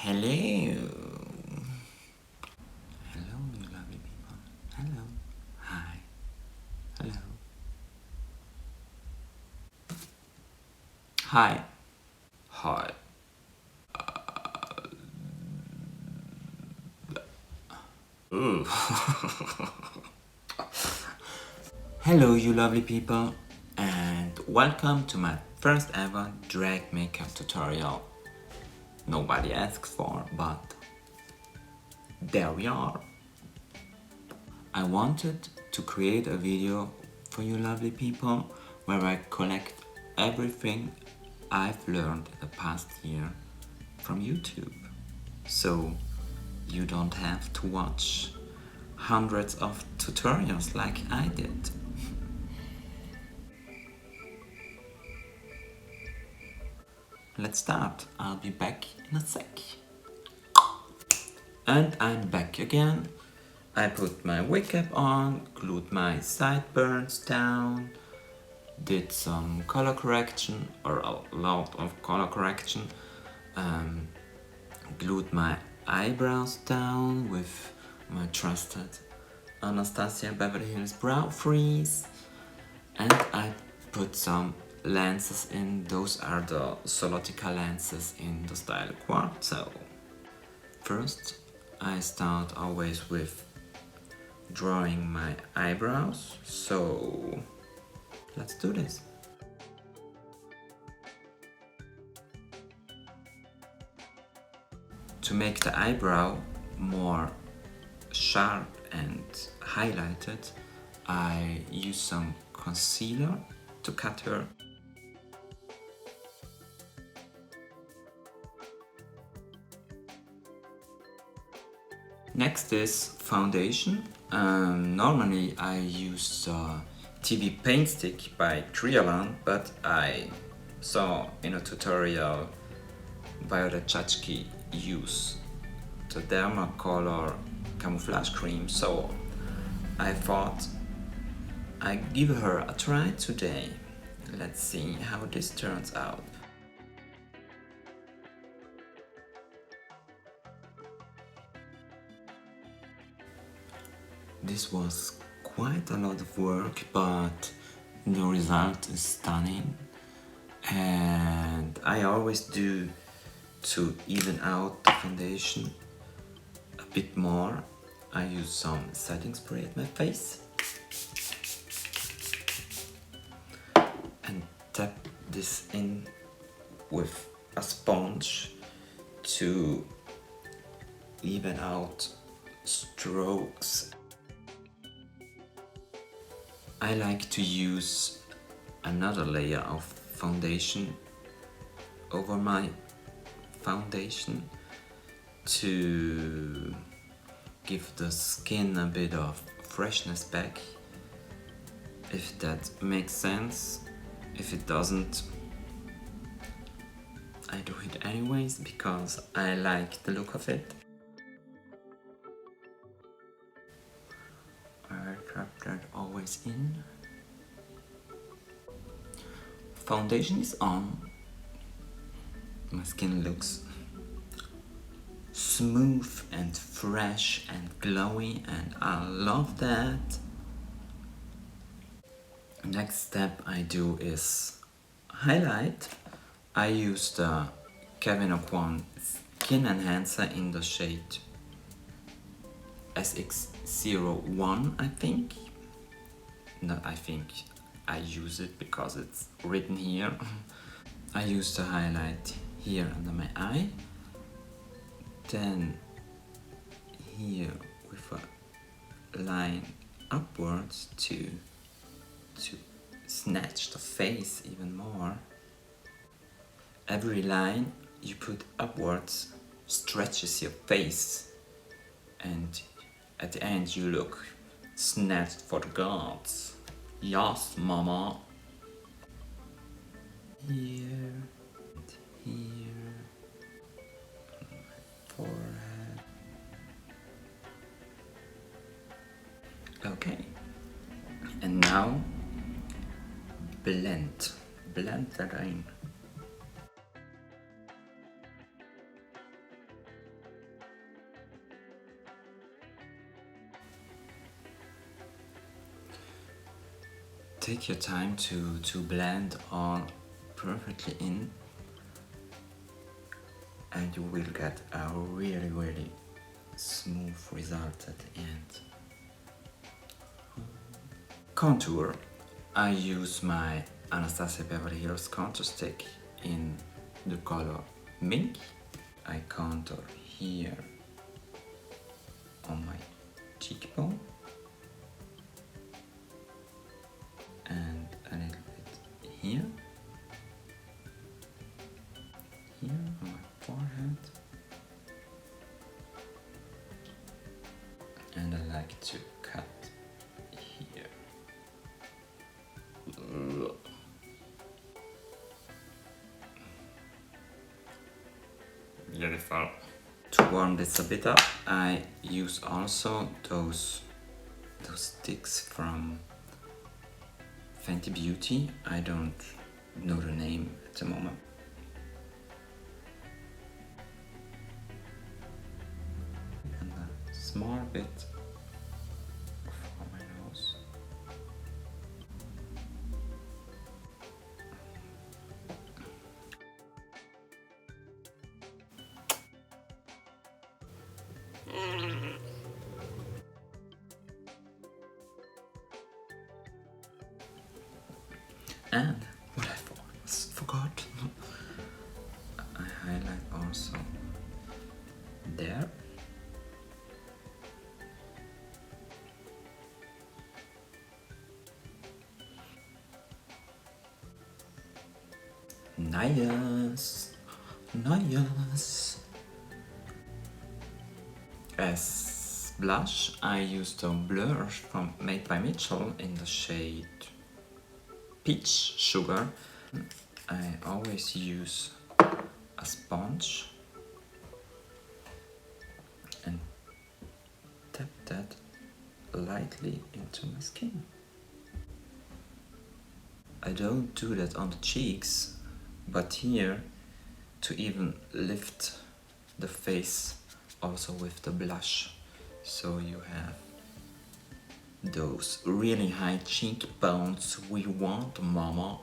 Hello. Hello, you lovely people. Hello. Hi. Hello. Hi. Hi. Ooh. Hello, you lovely people, and welcome to my first ever drag makeup tutorial. Nobody asks for, but there we are. I wanted to create a video for you lovely people where I collect everything I've learned in the past year from YouTube. So you don't have to watch hundreds of tutorials like I did. Let's start. I'll be back in a sec. And I'm back again. I put my wig cap on, glued my sideburns down, did some color correction, or a lot of color correction, glued my eyebrows down with my trusted Anastasia Beverly Hills Brow Freeze, and I put some lenses in. Those are the Solitica lenses in the style Quartzo. First, I start always with drawing my eyebrows, so let's do this. To make the eyebrow more sharp and highlighted, I use some concealer to cut her. Next is foundation. Normally I use TV paint stick by Creolon, but I saw in a tutorial Violet Chachki use the Dermacolour Camouflage Creme, so I thought I'd give her a try today. Let's see how this turns out. This was quite a lot of work, but the result is stunning, and I always do to even out the foundation a bit more. I use some setting spray at my face and tap this in with a sponge to even out strokes. I like to use another layer of foundation over my foundation to give the skin a bit of freshness back, if that makes sense. If it doesn't, I do it anyways because I like the look of it. I trap that always in. Foundation is on. My skin looks smooth and fresh and glowy, and I love that. Next step I do is highlight. I use the Aucoin Skin Enhancer in the shade SX01, I think. Not I think, I use it because it's written here. I use the highlight here under my eye, then here with a line upwards to snatch the face even more. Every line you put upwards stretches your face, and at the end you look snatched for the gods. Yes, mama. Here and here, forehead. Okay, and now blend that in. take your time to blend all perfectly in, and you will get a really smooth result at the end. Contour. I use my Anastasia Beverly Hills contour stick in the color Mink. I contour here on my cheekbone and a little bit here on my forehead, and I like to cut here. Beautiful. To warm this a bit up, I use also those sticks from Fenty Beauty. I don't know the name at the moment. And a small bit for my nose. And what I forgot, I highlight also there. Nice. As blush, I used a blush from Made by Mitchell in the shade Peach Sugar. I always use a sponge and tap that lightly into my skin. I don't do that on the cheeks, but here to even lift the face also with the blush, so you have those really high cheekbones we want, mama.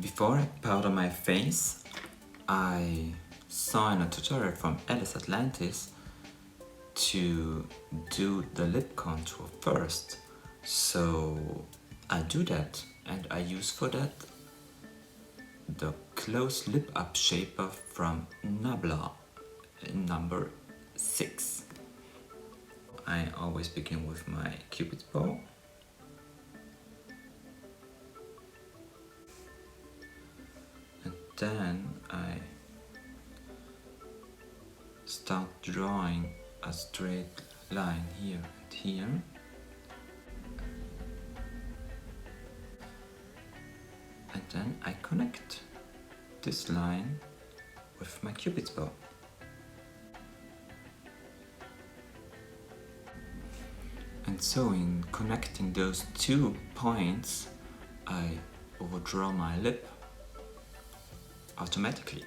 Before I powder my face, I saw in a tutorial from Alice Atlantis to do the lip contour first. So I do that, and I use for that the Close Lip Up Shaper from Nabla number 6. I always begin with my Cupid's bow. And then I start drawing a straight line here and here. And then I connect this line with my Cupid's bow. And so in connecting those 2 points, I overdraw my lip automatically.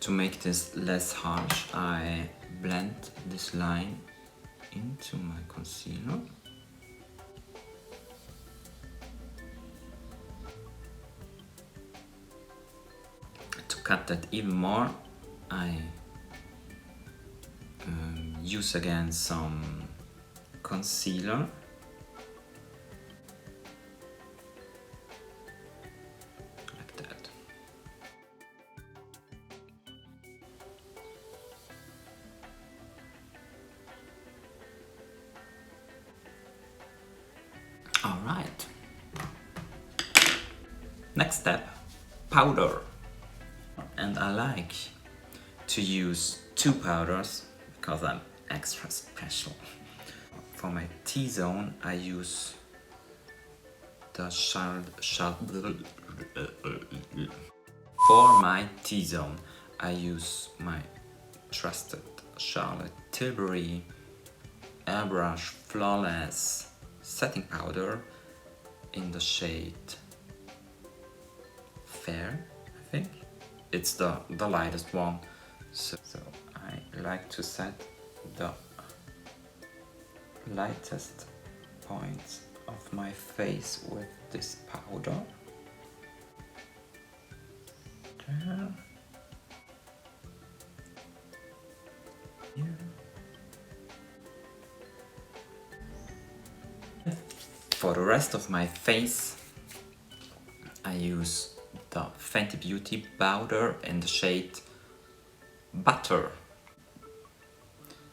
To make this less harsh, I blend this line into my concealer. To cut that even more, I use again some concealer. Like that. Alright. Next step, powder. And I like to use 2 powders because I'm extra special. For my T-zone, I use the For my T-zone, I use my trusted Charlotte Tilbury Airbrush Flawless setting powder, in the shade Fair, I think. It's the lightest one. So I like to set the lightest points of my face with this powder. There. Here. For the rest of my face, I use the Fenty Beauty powder in the shade Butter.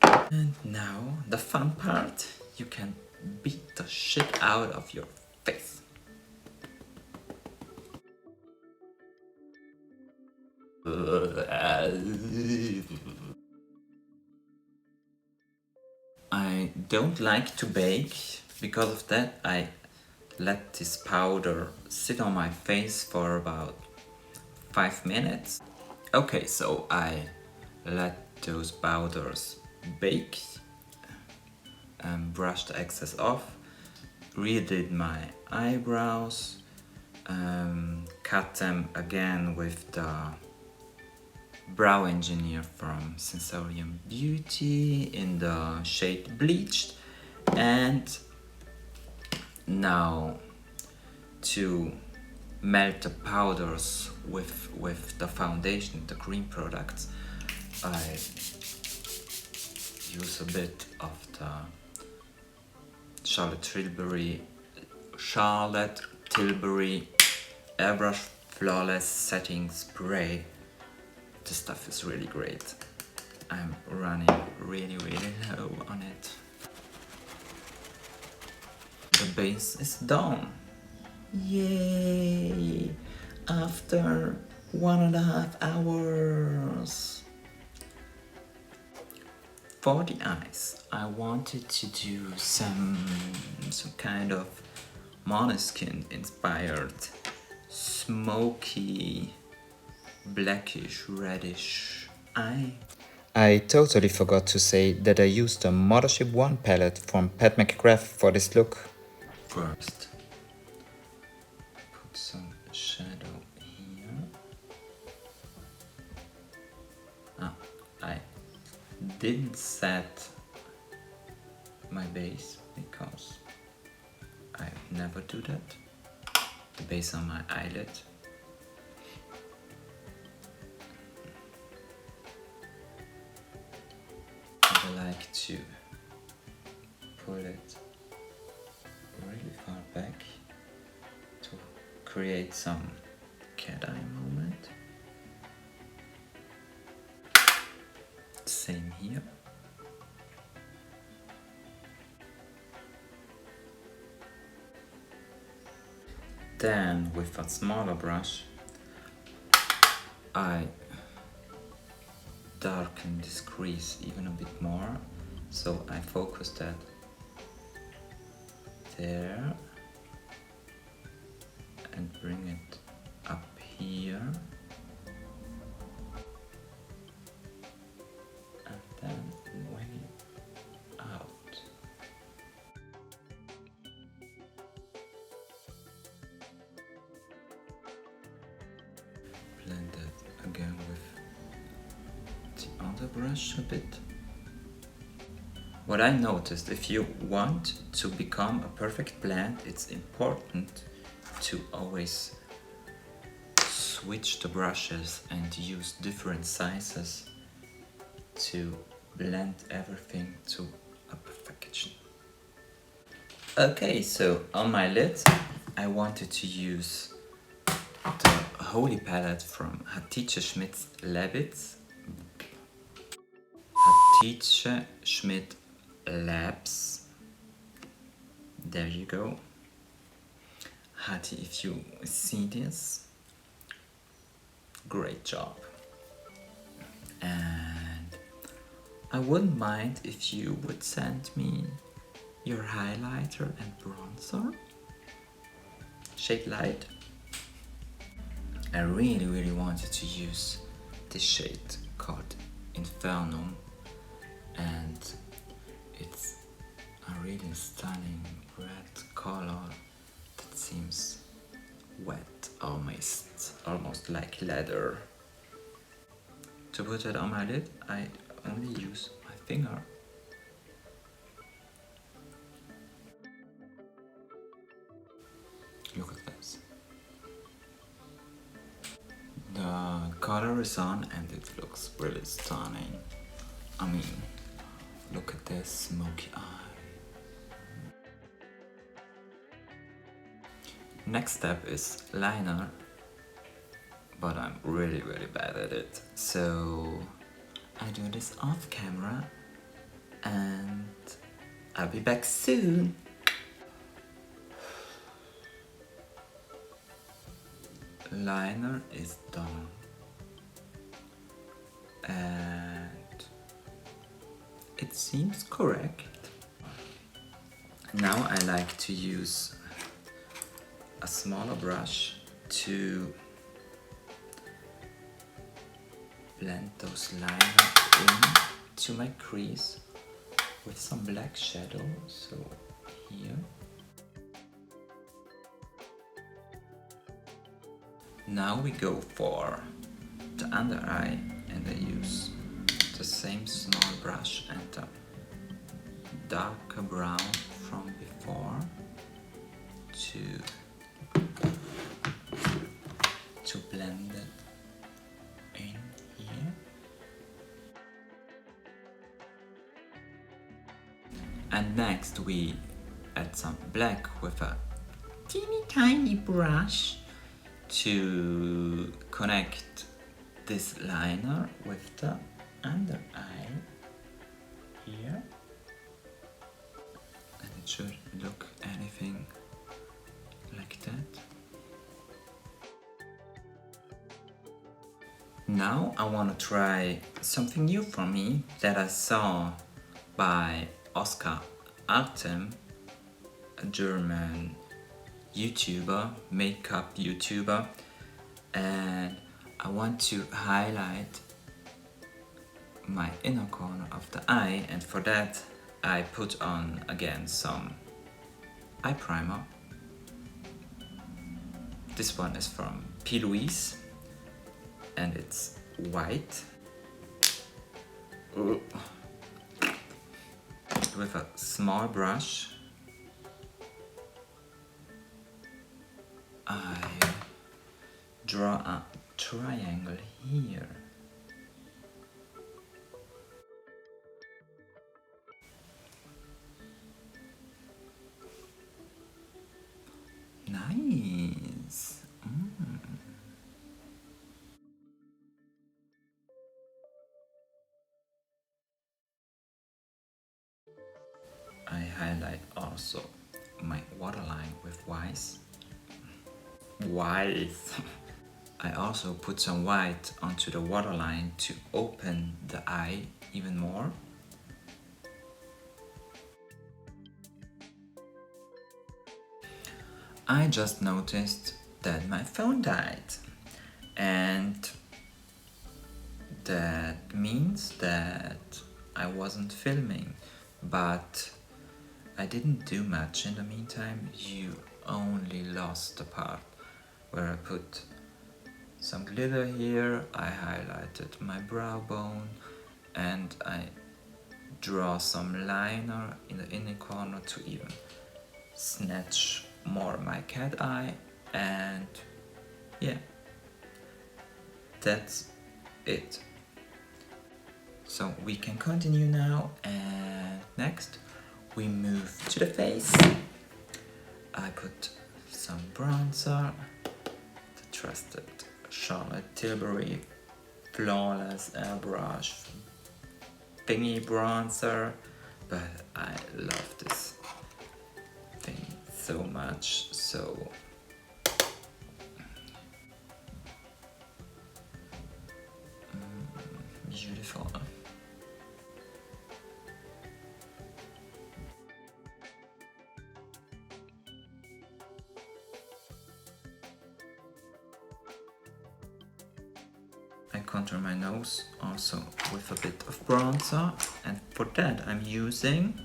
And now the fun part, you can beat the shit out of your face. I don't like to bake, because of that I let this powder sit on my face for about 5 minutes. Okay, so I let those powders bake and brush the excess off, redid my eyebrows, cut them again with the Brow Engineer from Sensorium Beauty in the shade Bleached. And now to melt the powders with the foundation, the cream products, I use a bit of the Charlotte Tilbury Airbrush Flawless Setting Spray. This stuff is really great. I'm running really low on it. The base is done. Yay! After 1.5 hours. For the eyes, I wanted to do some kind of MANESKIN inspired smoky blackish reddish eye. I totally forgot to say that I used the Mothership 1 palette from Pat McGrath for this look. First, put some shadow here. I didn't set my base because I never do that. The base on my eyelid. I like to pull it really far back to create some cat eye moment. Same here. Then with a smaller brush I darken this crease even a bit more, so I focus that there and bring it up here, and then wing it out. Blend it again with the other brush a bit. What I noticed, if you want to become a perfect blend, it's important to always switch the brushes and use different sizes to blend everything to a perfection. Okay, so on my lid I wanted to use the Holy palette from Hatice Schmidt Labs. There you go. Hattie, if you see this, great job. And I wouldn't mind if you would send me your highlighter and bronzer. Shade Light. I really wanted to use this shade called Infernum, and it's a really stunning red color that seems wet, almost like leather. To put it on my lid, I only use my finger. Look at this. The color is on and it looks really stunning. I mean, look at this smoky eye. Next step is liner, but I'm really bad at it. So I do this off camera and I'll be back soon. Liner is done and it seems correct. Now I like to use a smaller brush to blend those liners into my crease with some black shadow, so here. Now we go for the under eye and I use the same small brush and the darker brown from before to blend it in here. And next we add some black with a teeny tiny brush to connect this liner with the under eye here, and it should look anything like that. Now I want to try something new for me that I saw by Oscar Artem, a German YouTuber, makeup YouTuber, and I want to highlight my inner corner of the eye, and for that I put on again some eye primer. This one is from P.Louise and it's white. With a small brush I draw a triangle here. Nice. I highlight also my waterline with white. I also put some white onto the waterline to open the eye even more. I just noticed that my phone died, and that means that I wasn't filming, but I didn't do much in the meantime. You only lost the part where I put some glitter here, I highlighted my brow bone, and I draw some liner in the inner corner to even snatch more my cat eye, and yeah, that's it. So we can continue now, and next we move to the face. I put some bronzer, the trusted Charlotte Tilbury Flawless Airbrush thingy bronzer, but I love this thing so much, so beautiful. I contour my nose also with a bit of bronzer, and for that I'm using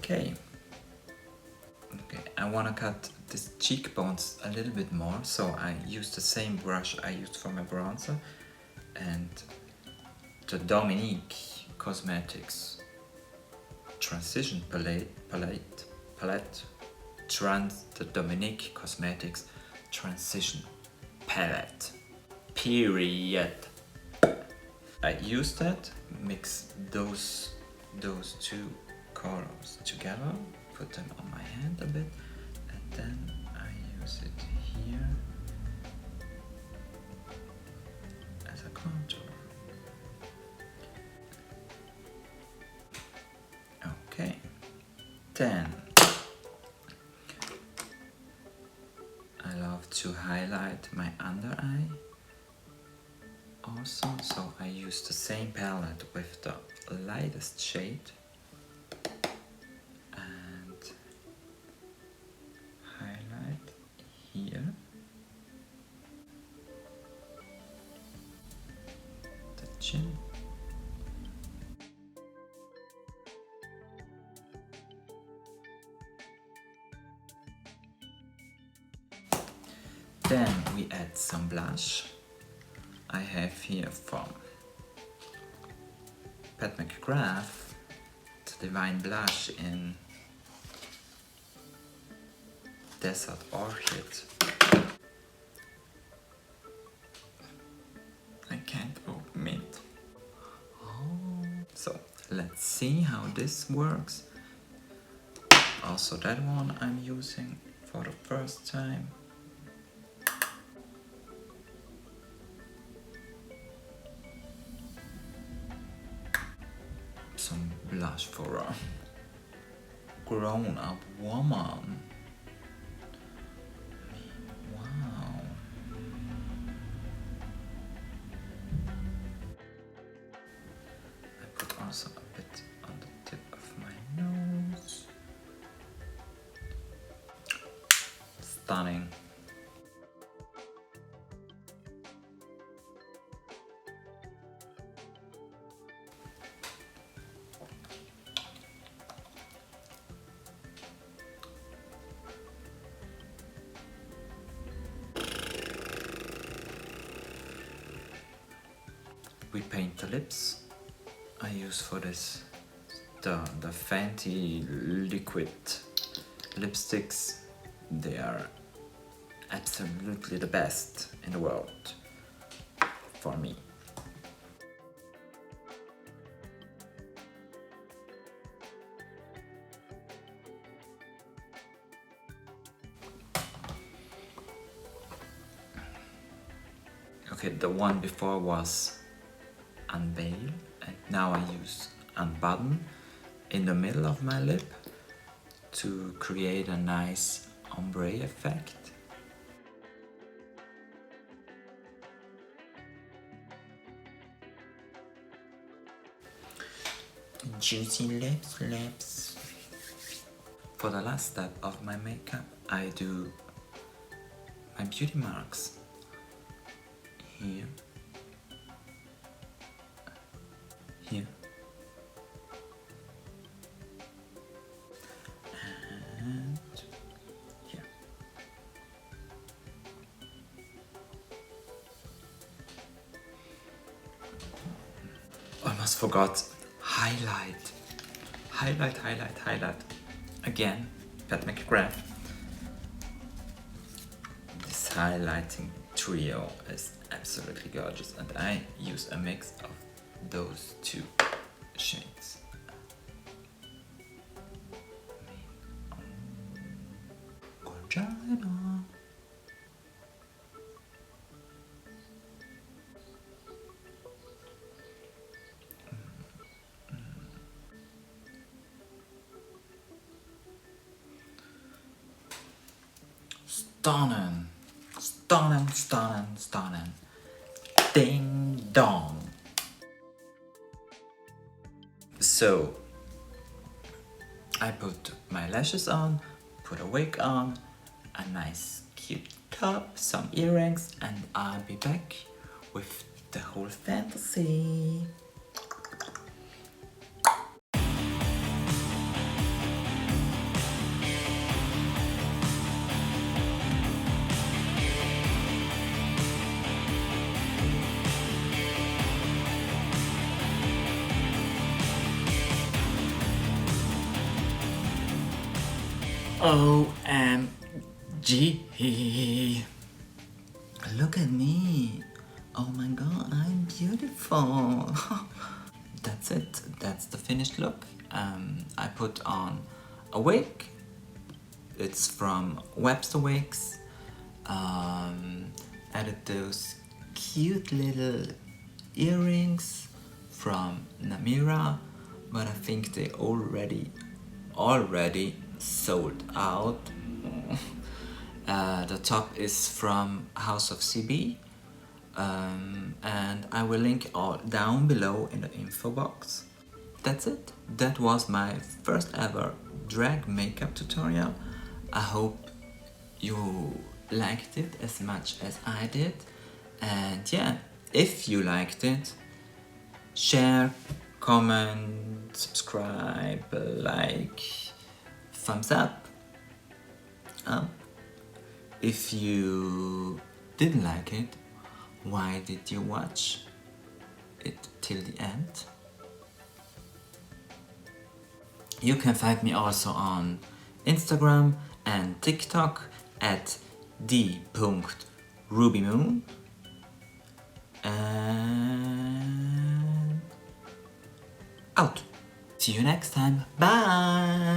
Okay. Okay, I wanna cut these cheekbones a little bit more, so I use the same brush I used for my bronzer and the Dominique Cosmetics Transition Palette, the Dominique Cosmetics Transition Palette. Period. I use that, mix those two colors together, put them on my hand a bit, and then I use it here as a contour. Okay, then I love to highlight my under eye also, so I use the same palette with the lightest shade and highlight here, the chin, then we add some blush. I have here from Pat McGrath the Divine Blush in Desert Orchid. I can't open it. Oh. So let's see how this works. Also that one I'm using for the first time. Some blush for a grown-up woman. Wow. I put also a bit on the tip of my nose. Stunning. We paint the lips. I use for this the Fenty liquid lipsticks. They are absolutely the best in the world for me. Okay, the one before was Unveil, and now I use Unbutton in the middle of my lip to create a nice ombre effect. Juicy lips. For the last step of my makeup, I do my beauty marks here. Here and here. Almost forgot. Highlight. Again, Pat McGrath. This highlighting trio is absolutely gorgeous, and I use a mix of those two shades. Gorgina. Stunning. Ding dong. So I put my lashes on, put a wig on, a nice cute top, some earrings, and I'll be back with the whole fantasy. OMG. Look at me. Oh my god, I'm beautiful. That's it. That's the finished look. I put on a wig. It's from Webster Wigs. Added those cute little earrings from Namira, but I think they already sold out. The top is from House of CB, and I will link all down below in the info box. That's it. That was my first ever drag makeup tutorial. I hope you liked it as much as I did, and yeah, if you liked it, share, comment, subscribe, like, thumbs up. If you didn't like it, why did you watch it till the end? You can find me also on Instagram and TikTok at d.rubymoon. And out. See you next time. Bye.